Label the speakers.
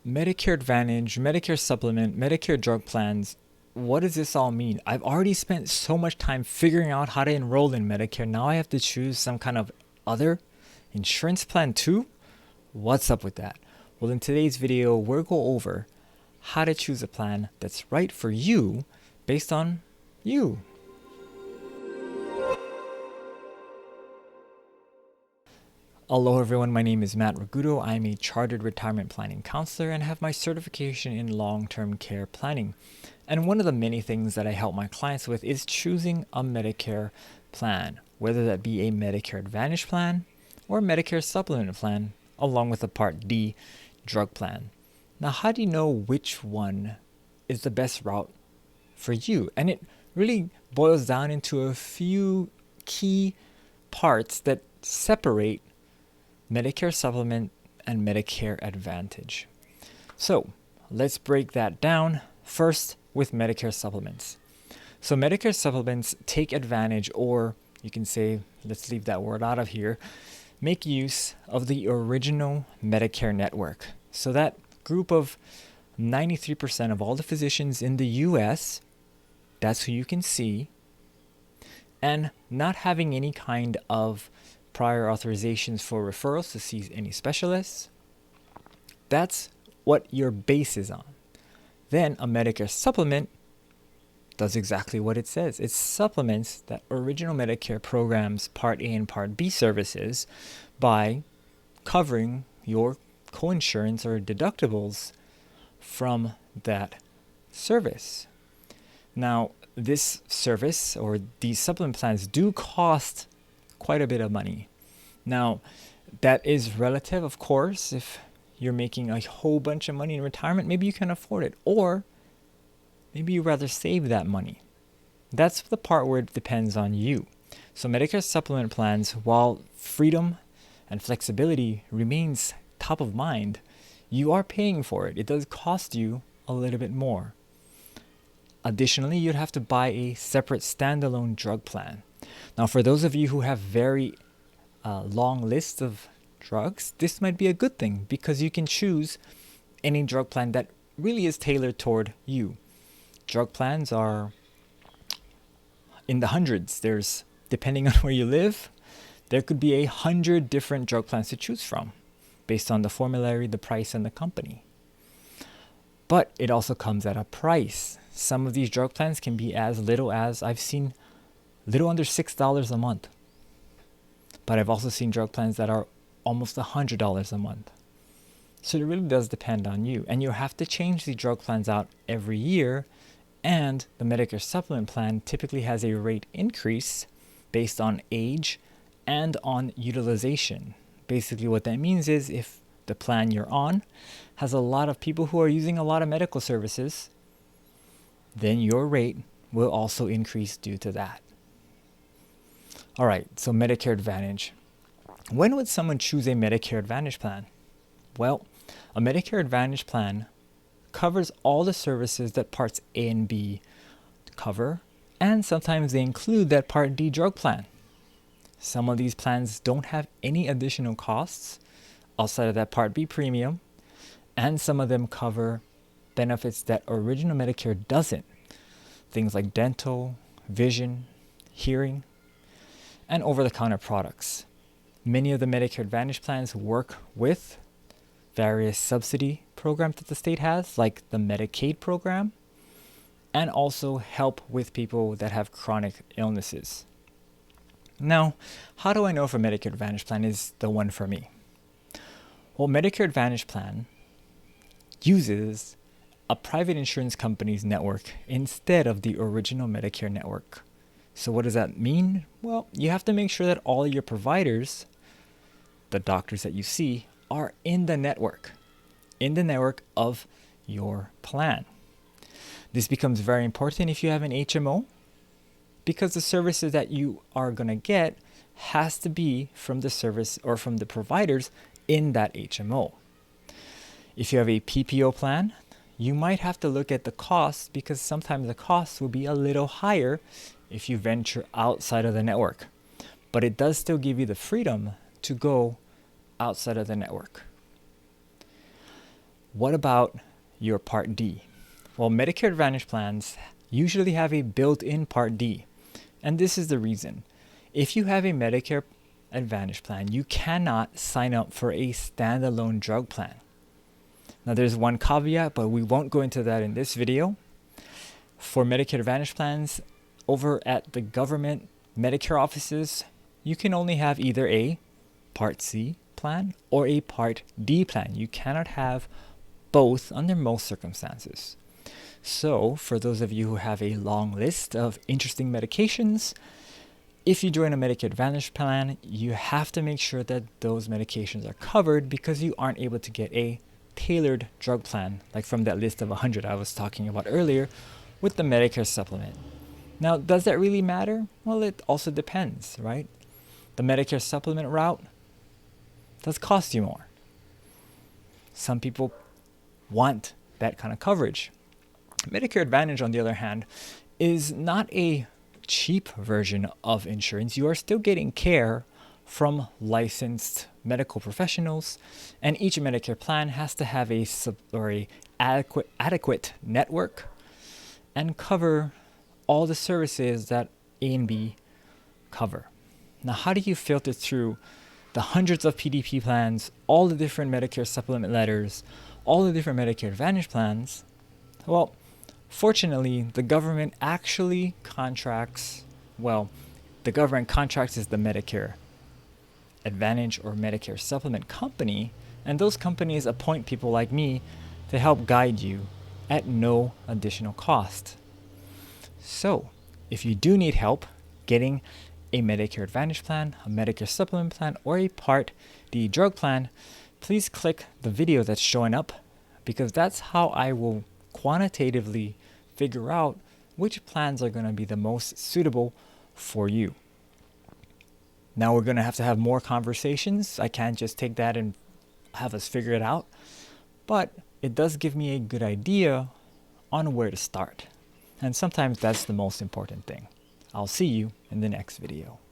Speaker 1: Medicare Advantage, Medicare Supplement, Medicare drug plans. What does this all mean? I've already spent so much time figuring out how to enroll in Medicare. Now I have to choose some kind of other insurance plan too? What's up with that? Well, in today's video, we'll go over how to choose a plan that's right for you based on you. Hello everyone, my name is Matt Ragudo. I'm a chartered retirement planning counselor and have my certification in long-term care planning. And one of the many things that I help my clients with is choosing a Medicare plan, whether that be a Medicare Advantage plan or a Medicare Supplement plan, along with a Part D drug plan. Now, how do you know which one is the best route for you? And it really boils down into a few key parts that separate Medicare Supplement and Medicare Advantage. So let's break that down first with Medicare Supplements. So Medicare Supplements take advantage, or you can say, let's leave that word out of here, make use of the original Medicare network. So that group of 93% of all the physicians in the US, that's who you can see, and not having any kind of prior authorizations for referrals to see any specialists. That's what your base is on. Then a Medicare supplement does exactly what it says. It supplements that original Medicare program's Part A and Part B services by covering your coinsurance or deductibles from that service. Now, this service or these supplement plans do cost quite a bit of money. Now, that is relative, of course. If you're making a whole bunch of money in retirement, maybe you can afford it, or maybe you'd rather save that money. That's the part where it depends on you. So Medicare supplement plans, while freedom and flexibility remains top of mind, you are paying for it. It does cost you a little bit more. Additionally, you'd have to buy a separate standalone drug plan. Now, for those of you who have very long lists of drugs, this might be a good thing because you can choose any drug plan that really is tailored toward you. Drug plans are in the hundreds. There's, depending on where you live, there could be 100 different drug plans to choose from based on the formulary, the price, and the company. But it also comes at a price. Some of these drug plans can be as little as, I've seen, little under $6 a month. But I've also seen drug plans that are almost $100 a month. So it really does depend on you. And you have to change the drug plans out every year. And the Medicare Supplement Plan typically has a rate increase based on age and on utilization. Basically what that means is if the plan you're on has a lot of people who are using a lot of medical services, then your rate will also increase due to that. All right, so Medicare Advantage. When would someone choose a Medicare Advantage plan? Well, a Medicare Advantage plan covers all the services that Parts A and B cover, and sometimes they include that Part D drug plan. Some of these plans don't have any additional costs outside of that Part B premium, and some of them cover benefits that original Medicare doesn't. Things like dental, vision, hearing, and over-the-counter products. Many of the Medicare Advantage plans work with various subsidy programs that the state has, like the Medicaid program, and also help with people that have chronic illnesses. Now, how do I know if a Medicare Advantage plan is the one for me? Well, Medicare Advantage plan uses a private insurance company's network instead of the original Medicare network. So what does that mean? Well, you have to make sure that all your providers, the doctors that you see, are in the network of your plan. This becomes very important if you have an HMO, because the services that you are going to get has to be from the service or from the providers in that HMO. If you have a PPO plan, you might have to look at the costs, because sometimes the costs will be a little higher if you venture outside of the network. But it does still give you the freedom to go outside of the network. What about your Part D? Well, Medicare Advantage plans usually have a built-in Part D, and this is the reason. If you have a Medicare Advantage plan, you cannot sign up for a standalone drug plan. Now, there's one caveat, but we won't go into that in this video. For Medicare Advantage plans, over at the government Medicare offices, you can only have either a Part C plan or a Part D plan. You cannot have both under most circumstances. So, for those of you who have a long list of interesting medications, if you join a Medicare Advantage plan, you have to make sure that those medications are covered because you aren't able to get a tailored drug plan, like from that list of 100 I was talking about earlier with the Medicare Supplement. Now, does that really matter? Well, it also depends, right? The Medicare Supplement route does cost you more. Some people want that kind of coverage. Medicare Advantage, on the other hand, is not a cheap version of insurance. You are still getting care from licensed medical professionals, and each Medicare plan has to have a adequate network and cover all the services that A and B cover. Now, how do you filter through the hundreds of PDP plans, all the different Medicare supplement letters, all the different Medicare Advantage plans? Well, fortunately, the government actually contracts, the government contracts is the Medicare Advantage or Medicare Supplement company, and those companies appoint people like me to help guide you at no additional cost. So, if you do need help getting a Medicare Advantage plan, a Medicare Supplement plan, or a Part D drug plan, please click the video that's showing up, because that's how I will quantitatively figure out which plans are going to be the most suitable for you. Now we're going to have more conversations. I can't just take that and have us figure it out, but it does give me a good idea on where to start. And sometimes that's the most important thing. I'll see you in the next video.